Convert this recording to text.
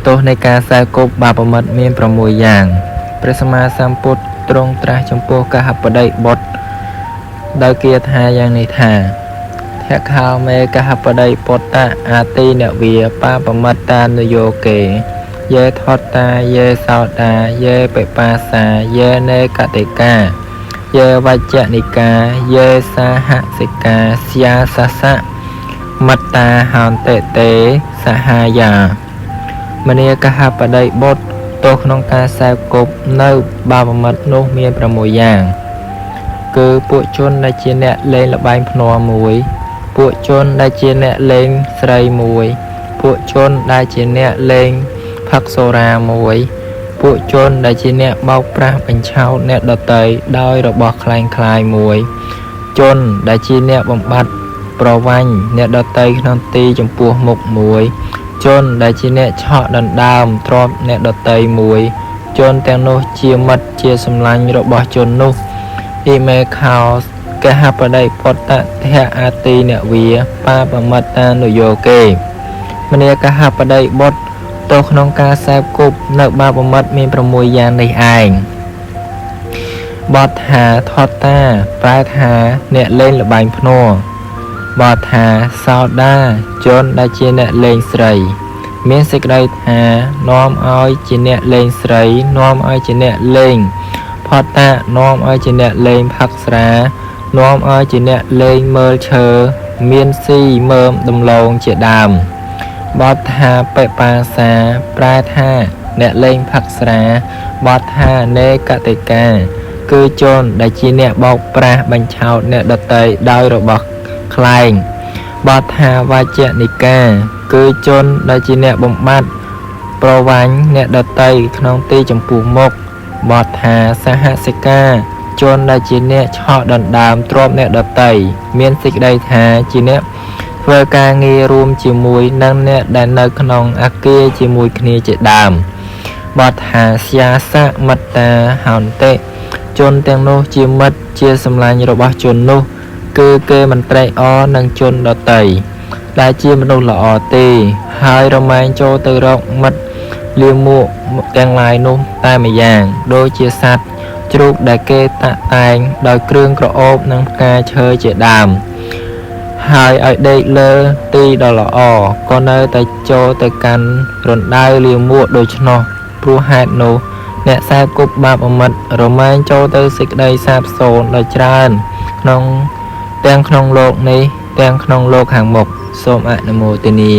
ទោសនៃការខ្សែគប់បាបមិត្តមាន6យ៉ាងព្រះសម្មាសម្ពុទ្ធទ្រង់ត្រាស់ចំពោះកហបតីបុត្រដោយគាថាយ៉ាងនេះថាធក្ខោមេកហបតីពុទ្ធអាទីនវាបាបមិត្តានុយោកេយេថតតាយេសោតាយេបិបាសាយេនេកតិកាយេវច្ចនិកាយេសាហសិកាស្យាសសៈមត្តាហន្តិតេសហាយាមនីកហបតីបុត្រទោសក្នុងការខ្សែគប់នៅបាបមិត្តនោះមាន6យ៉ាងគឺពួកជនដែលជាអ្នកលេងល្បែងភ្នាល់មួយពួកជនដែលជាអ្នកលេងស្រីមួយពួកជនដែលជាអ្នកលេងផឹកសូរ៉ាមួយពួកជនដែលជាអ្នកបោកប្រាស់បញ្ឆោតអ្នកដទៃដោយរបស់คล้ายៗមួយជនដែលជាអ្នកបំបត្តិប្រវាញ់អ្នកដទៃក្នុងទីចំពោះមុខមួយជនដែលជាអ្នកឆក់ដណ្ដើមទ្រព្យអ្នកដទៃមួយជនទាំងនោះជាមិត្តជាសម្លាញ់របស់ជននោះអ៊ីមេខោកហបតីពុទ្ធធៈអាទីនវាបាបមិត្តានុយោកេមនីកហបតីបុត្រទោសក្នុងការខ្សែគប់នៅបាបមិត្តមាន6យ៉ាងនេះឯងបទថាថតតាប្រែថាអ្នកលេងល្បែងភ្នាល់បទថាសោដាជនដែលជាអ្នកលេងស្រីមានសេចក្តីថានាំឲ្យជាអ្នកលេងស្រីនាំឲ្យជាអ្នកលេងផតតានាំឲ្យជាអ្នកលេងផឹកស្រានាំឲ្យជាអ្នកលេងមើលឈើមានស៊ីមើមដំឡូងជាដើមបទថាបិបាសាប្រែថាអ្នកលេងផឹកស្រាបទថានេកតិកាគឺជនដែលជាអ្នកបោកប្រាស់បញ្ឆោតអ្នកដទៃដោយរបស់ខ្លែងបទថាវច្ចនិកាគឺជនដែលជាអ្នកបំបត្តិប្រវាញ់អ្នកដទៃក្នុងទីចំពោះមុខបទថាសហសិកាជនដែលជាអ្នកឆក់ដណ្ដើមទ្រព្យអ្នកដទៃមានសេចក្តីថាជាអ្នកធ្វើការងាររួមជាមួយនឹងអ្នកដែលនៅក្នុងអគារជាមួយគ្នាជាដើមបទថាស្យាសៈមត្តាហន្តិជនទាំងនោះជាមិត្តជាសម្លាញ់របស់ជននោះគឺគេមិនត្រេកអរនឹងជនដទៃដែលជាមនុស្សល្អទេហើយរមែងចូលទៅរកមិត្តលាមួកទាំងឡាយនោះតែម្យ៉ាងដូចជាសត្វជ្រូកដែលគេតាក់តែងដោយគ្រឿងក្រអូបនិងផ្កាឈើជាដើមហើយឲ្យដេកលើទីដ៏ល្អក៏នៅតែចូលទៅកាន់រណ្ដៅលាមួកដូច្នោះព្រោះហេតុនោះអ្នកខ្សែគប់បាបមិត្តរមែងចូលទៅសេចក្តីសាបសូន្យដ៏ច្រើនក្នុងលោកនេះទាំងក្នុងលោកខាងមុខសូមអនុមោទនា